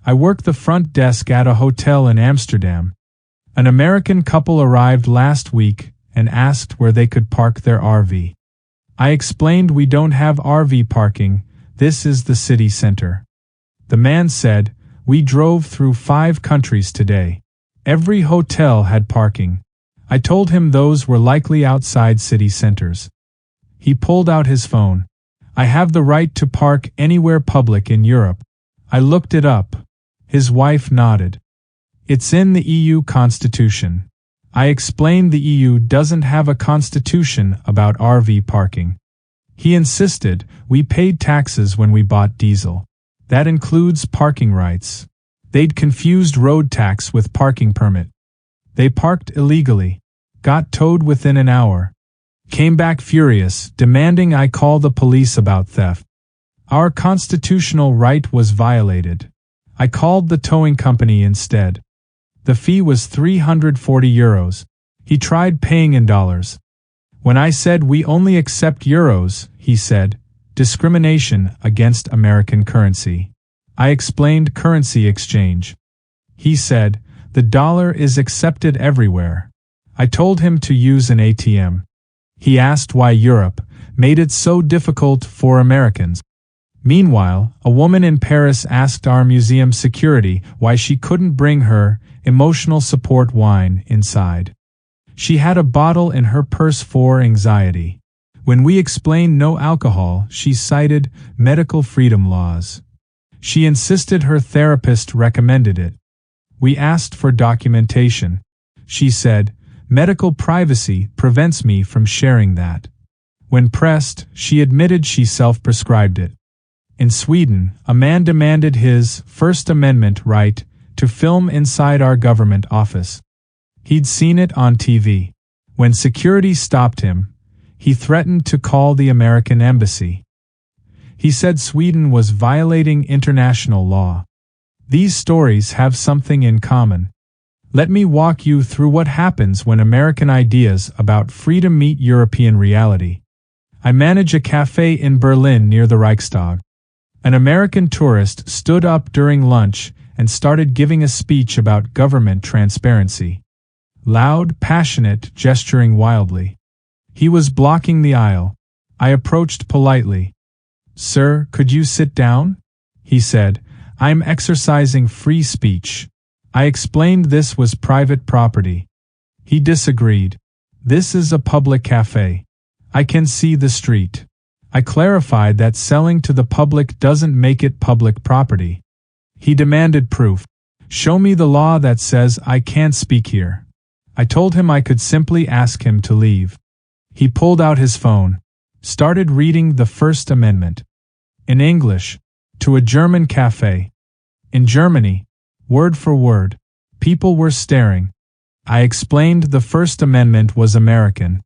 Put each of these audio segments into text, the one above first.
I work the front desk at a hotel in Amsterdam. An American couple arrived last week and asked where they could park their RV. I explained we don't have RV parking, this is the city center. The man said, we drove through 5 countries today. Every hotel had parking. I told him those were likely outside city centers. He pulled out his phone. I have the right to park anywhere public in Europe. I looked it up. His wife nodded. It's in the EU constitution. I explained the EU doesn't have a constitution about RV parking. He insisted we paid taxes when we bought diesel. That includes parking rights. They'd confused road tax with parking permit. They parked illegally, got towed within an hour, came back furious, demanding I call the police about theft. Our constitutional right was violated. I called the towing company instead. The fee was €340. He tried paying in dollars. When I said we only accept euros, he said, discrimination against American currency. I explained currency exchange. He said, the dollar is accepted everywhere. I told him to use an ATM. He asked why Europe made it so difficult for Americans. Meanwhile, a woman in Paris asked our museum security why she couldn't bring her emotional support wine inside. She had a bottle in her purse for anxiety. When we explained no alcohol, she cited medical freedom laws. She insisted her therapist recommended it. We asked for documentation. She said, medical privacy prevents me from sharing that. When pressed, she admitted she self-prescribed it. In Sweden, a man demanded his First Amendment right to film inside our government office. He'd seen it on TV. When security stopped him, he threatened to call the American embassy. He said Sweden was violating international law. These stories have something in common. Let me walk you through what happens when American ideas about freedom meet European reality. I manage a cafe in Berlin near the Reichstag. An American tourist stood up during lunch and started giving a speech about government transparency. Loud, passionate, gesturing wildly. He was blocking the aisle. I approached politely. Sir, could you sit down? He said, I'm exercising free speech. I explained this was private property. He disagreed. This is a public cafe. I can see the street. I clarified that selling to the public doesn't make it public property. He demanded proof. Show me the law that says I can't speak here. I told him I could simply ask him to leave. He pulled out his phone, started reading the First Amendment. In English, to a German cafe. In Germany, word for word, people were staring. I explained the First Amendment was American.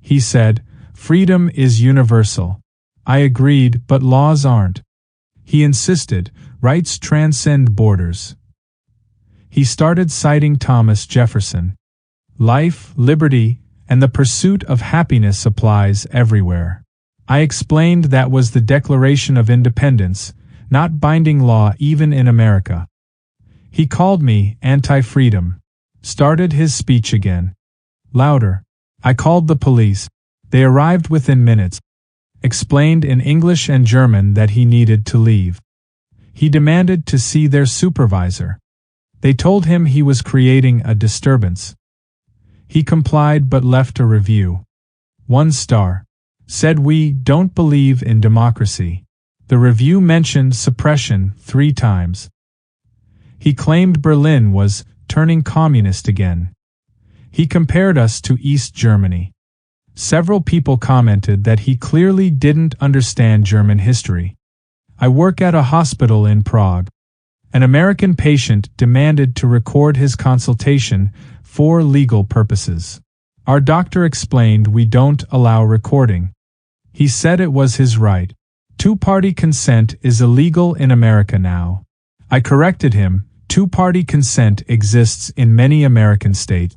He said, freedom is universal. I agreed, but laws aren't. He insisted, rights transcend borders. He started citing Thomas Jefferson. Life, liberty, and the pursuit of happiness applies everywhere. I explained that was the Declaration of Independence, not binding law even in America. He called me anti-freedom. Started his speech again. Louder. I called the police. They arrived within minutes. Explained in English and German that he needed to leave. He demanded to see their supervisor. They told him he was creating a disturbance. He complied but left a review. 1 star. Said we don't believe in democracy. The review mentioned suppression 3 times. He claimed Berlin was turning communist again. He compared us to East Germany. Several people commented that he clearly didn't understand German history. I work at a hospital in Prague. An American patient demanded to record his consultation for legal purposes. Our doctor explained we don't allow recording. He said it was his right. 2-party consent is illegal in America now. I corrected him, 2-party consent exists in many American states.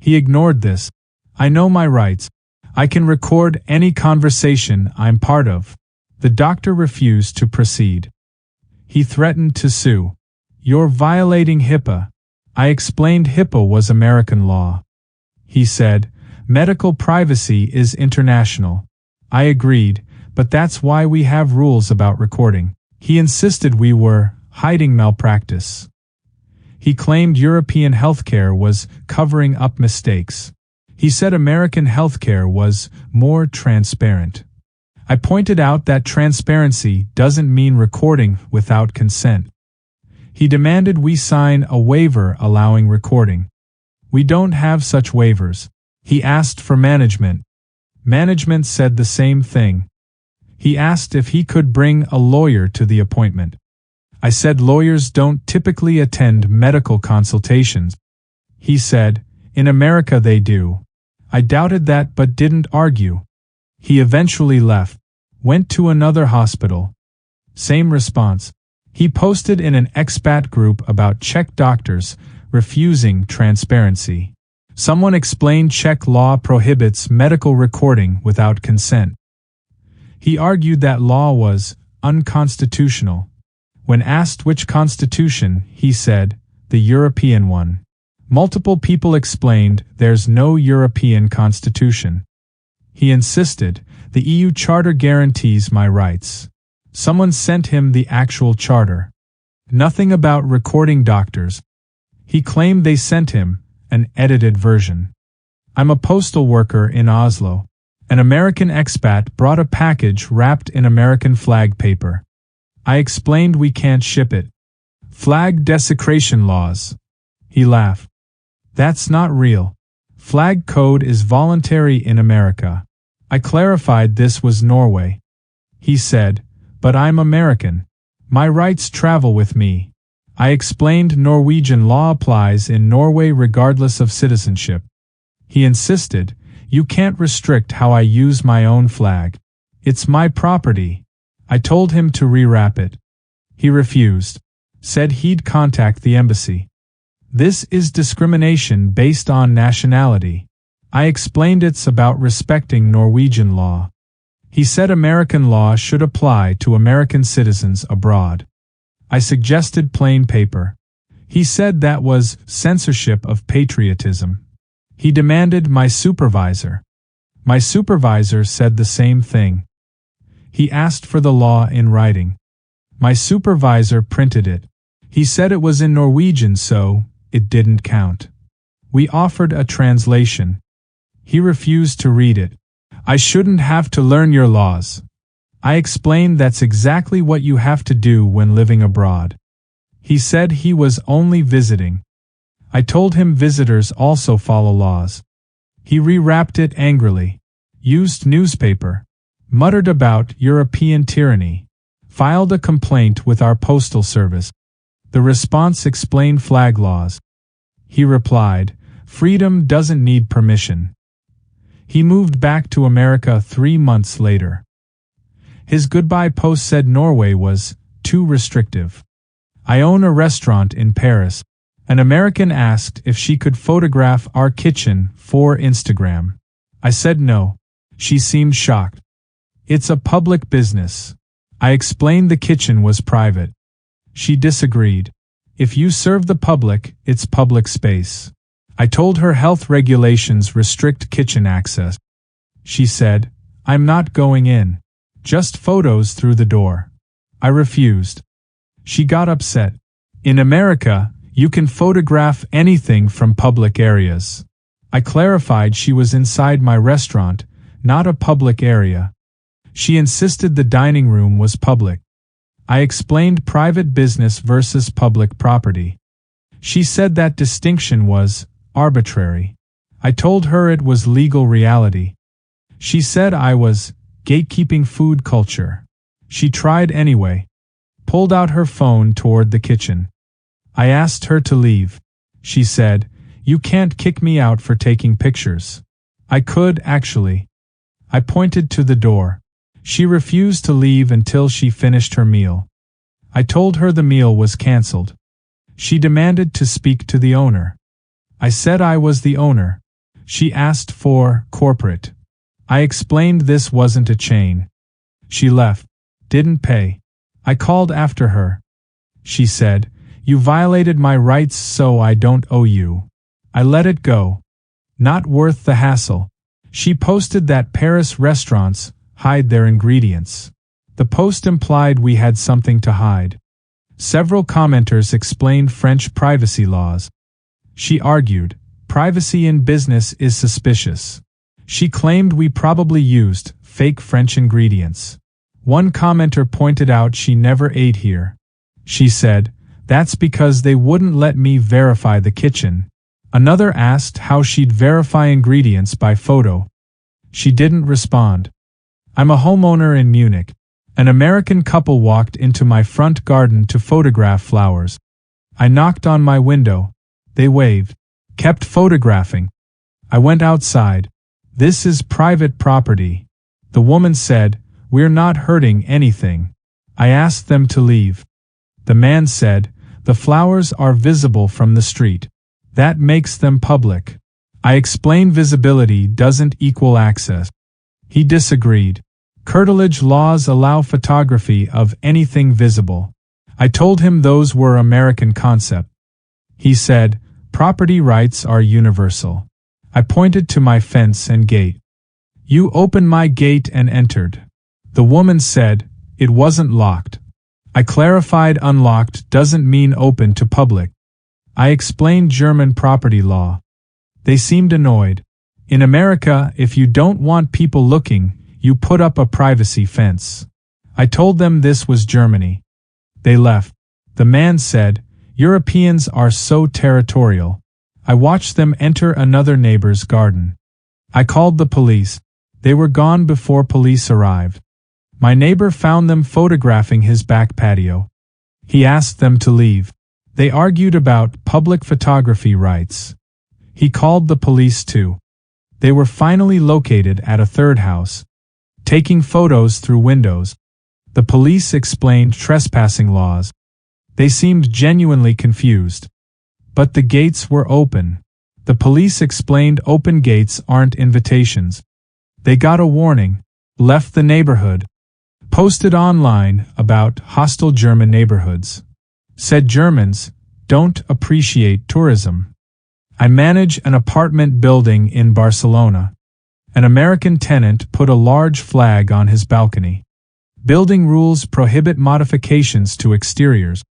He ignored this. I know my rights. I can record any conversation I'm part of. The doctor refused to proceed. He threatened to sue. "You're violating HIPAA." I explained HIPAA was American law. He said, "Medical privacy is international." I agreed, but that's why we have rules about recording. He insisted we were hiding malpractice. He claimed European healthcare was covering up mistakes. He said American healthcare was more transparent. I pointed out that transparency doesn't mean recording without consent. He demanded we sign a waiver allowing recording. We don't have such waivers. He asked for management. Management said the same thing. He asked if he could bring a lawyer to the appointment. I said lawyers don't typically attend medical consultations. He said, "In America they do." I doubted that but didn't argue. He eventually left, went to another hospital. Same response. He posted in an expat group about Czech doctors refusing transparency. Someone explained Czech law prohibits medical recording without consent. He argued that law was unconstitutional. When asked which constitution, he said, "The European one." Multiple people explained there's no European constitution. He insisted, "The EU Charter guarantees my rights." Someone sent him the actual charter. Nothing about recording doctors. He claimed they sent him an edited version. I'm a postal worker in Oslo. An American expat brought a package wrapped in American flag paper. I explained we can't ship it. Flag desecration laws. He laughed. That's not real. Flag code is voluntary in America. I clarified this was Norway. He said, "But I'm American. My rights travel with me." I explained Norwegian law applies in Norway regardless of citizenship. He insisted, "You can't restrict how I use my own flag. It's my property." I told him to rewrap it. He refused. Said he'd contact the embassy. This is discrimination based on nationality. I explained it's about respecting Norwegian law. He said American law should apply to American citizens abroad. I suggested plain paper. He said that was censorship of patriotism. He demanded my supervisor. My supervisor said the same thing. He asked for the law in writing. My supervisor printed it. He said it was in Norwegian so it didn't count. We offered a translation. He refused to read it. "I shouldn't have to learn your laws." I explained that's exactly what you have to do when living abroad. He said he was only visiting. I told him visitors also follow laws. He rewrapped it angrily. Used newspaper. Muttered about European tyranny. Filed a complaint with our postal service. The response explained flag laws. He replied, "Freedom doesn't need permission." He moved back to America 3 months later. His goodbye post said Norway was too restrictive. I own a restaurant in Paris. An American asked if she could photograph our kitchen for Instagram. I said no. She seemed shocked. "It's a public business." I explained the kitchen was private. She disagreed. "If you serve the public, it's public space." I told her health regulations restrict kitchen access. She said, "I'm not going in. Just photos through the door." I refused. She got upset. "In America, you can photograph anything from public areas." I clarified she was inside my restaurant, not a public area. She insisted the dining room was public. I explained private business versus public property. She said that distinction was arbitrary. I told her it was legal reality. She said I was gatekeeping food culture. She tried anyway. Pulled out her phone toward the kitchen. I asked her to leave. She said, "You can't kick me out for taking pictures." I could, actually. I pointed to the door. She refused to leave until she finished her meal. I told her the meal was cancelled. She demanded to speak to the owner. I said I was the owner. She asked for corporate. I explained this wasn't a chain. She left. Didn't pay. I called after her. She said, You violated my rights, so I don't owe you. I let it go. Not worth the hassle. She posted that Paris restaurants hide their ingredients. The post implied we had something to hide. Several commenters explained French privacy laws. She argued, privacy in business is suspicious. She claimed we probably used fake French ingredients. One commenter pointed out she never ate here. She said, that's because they wouldn't let me verify the kitchen. Another asked how she'd verify ingredients by photo. She didn't respond. I'm a homeowner in Munich. An American couple walked into my front garden to photograph flowers. I knocked on my window. They waved. Kept photographing. I went outside. This is private property. The woman said, we're not hurting anything. I asked them to leave. The man said, the flowers are visible from the street. That makes them public. I explained visibility doesn't equal access. He disagreed. Curtilage laws allow photography of anything visible. I told him those were American concepts. He said, property rights are universal. I pointed to my fence and gate. You opened my gate and entered. The woman said, it wasn't locked. I clarified unlocked doesn't mean open to public. I explained German property law. They seemed annoyed. In America, if you don't want people looking, you put up a privacy fence. I told them this was Germany. They left. The man said, Europeans are so territorial. I watched them enter another neighbor's garden. I called the police. They were gone before police arrived. My neighbor found them photographing his back patio. He asked them to leave. They argued about public photography rights. He called the police too. They were finally located at a third house, taking photos through windows. The police explained trespassing laws. They seemed genuinely confused. But the gates were open. The police explained open gates aren't invitations. They got a warning, left the neighborhood, posted online about hostile German neighborhoods. Said Germans don't appreciate tourism. I manage an apartment building in Barcelona. An American tenant put a large flag on his balcony. Building rules prohibit modifications to exteriors.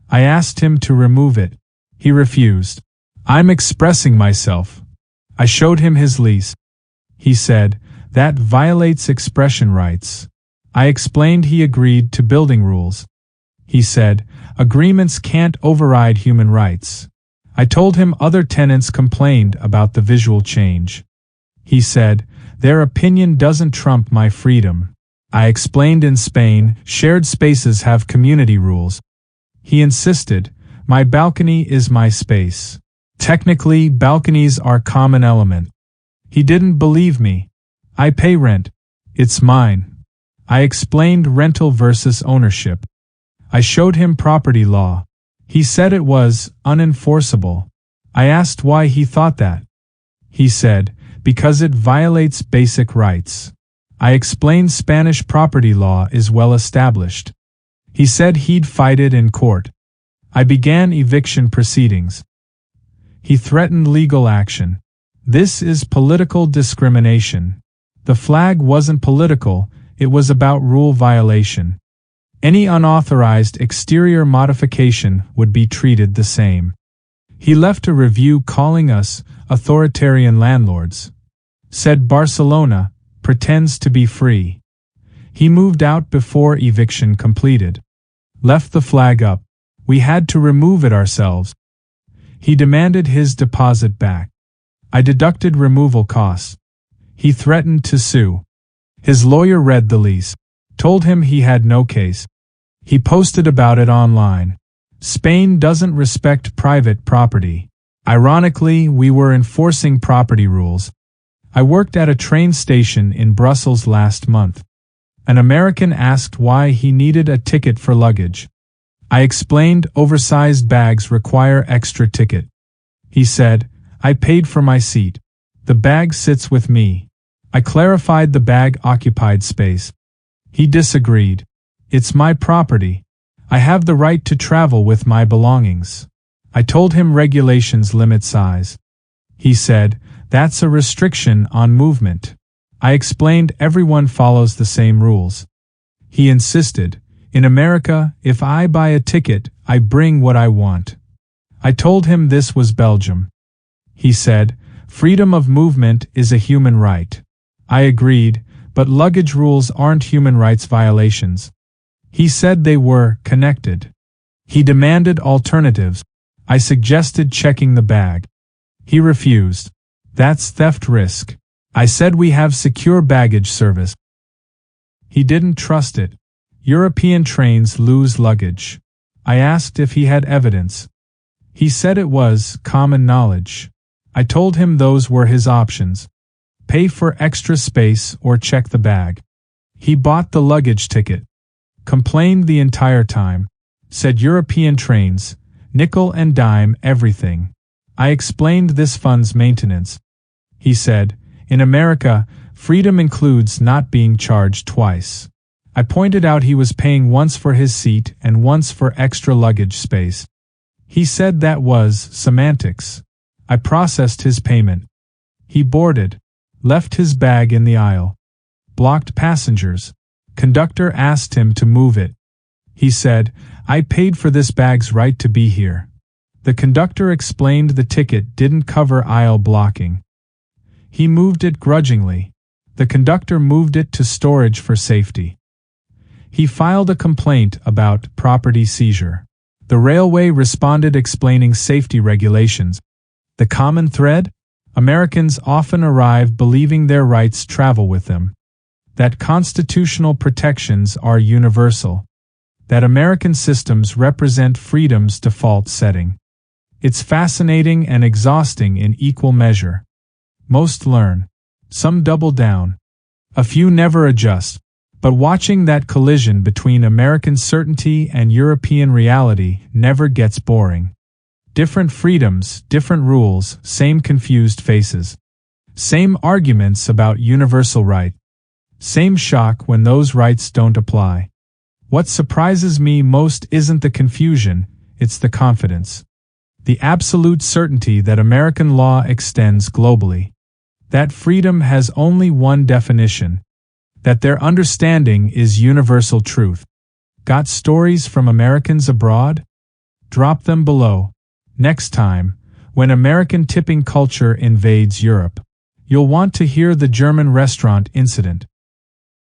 I asked him to remove it. He refused. I'm expressing myself. I showed him his lease. He said, that violates expression rights. I explained he agreed to building rules. He said, agreements can't override human rights. I told him other tenants complained about the visual change. He said, their opinion doesn't trump my freedom. I explained in Spain, shared spaces have community rules. He insisted, my balcony is my space. Technically, balconies are common element. He didn't believe me. I pay rent. It's mine. I explained rental versus ownership. I showed him property law. He said it was unenforceable. I asked why he thought that. He said, because it violates basic rights. I explained Spanish property law is well established. He said he'd fight it in court. I began eviction proceedings. He threatened legal action. This is political discrimination. The flag wasn't political, it was about rule violation. Any unauthorized exterior modification would be treated the same. He left a review calling us authoritarian landlords. Said Barcelona pretends to be free. He moved out before eviction completed. Left the flag up. We had to remove it ourselves. He demanded his deposit back. I deducted removal costs. He threatened to sue. His lawyer read the lease, told him he had no case. He posted about it online. Spain doesn't respect private property. Ironically, we were enforcing property rules. I worked at a train station in Brussels last month. An American asked why he needed a ticket for luggage. I explained oversized bags require extra ticket. He said, I paid for my seat. The bag sits with me. I clarified the bag occupied space. He disagreed. It's my property. I have the right to travel with my belongings. I told him regulations limit size. He said, that's a restriction on movement. I explained everyone follows the same rules. He insisted, in America, if I buy a ticket, I bring what I want. I told him this was Belgium. He said, freedom of movement is a human right. I agreed, but luggage rules aren't human rights violations. He said they were connected. He demanded alternatives. I suggested checking the bag. He refused. That's theft risk. I said we have secure baggage service. He didn't trust it. European trains lose luggage. I asked if he had evidence. He said it was common knowledge. I told him those were his options. Pay for extra space or check the bag. He bought the luggage ticket. Complained the entire time. Said European trains, nickel and dime everything. I explained this funds maintenance. He said, in America, freedom includes not being charged twice. I pointed out he was paying once for his seat and once for extra luggage space. He said that was semantics. I processed his payment. He boarded, left his bag in the aisle, blocked passengers. Conductor asked him to move it. He said, I paid for this bag's right to be here. The conductor explained the ticket didn't cover aisle blocking. He moved it grudgingly. The conductor moved it to storage for safety. He filed a complaint about property seizure. The railway responded explaining safety regulations. The common thread? Americans often arrive believing their rights travel with them. That constitutional protections are universal. That American systems represent freedom's default setting. It's fascinating and exhausting in equal measure. Most learn. Some double down. A few never adjust. But watching that collision between American certainty and European reality never gets boring. Different freedoms, different rules, same confused faces. Same arguments about universal right. Same shock when those rights don't apply. What surprises me most isn't the confusion, it's the confidence. The absolute certainty that American law extends globally. That freedom has only one definition. That their understanding is universal truth. Got stories from Americans abroad? Drop them below. Next time, when American tipping culture invades Europe, you'll want to hear the German restaurant incident.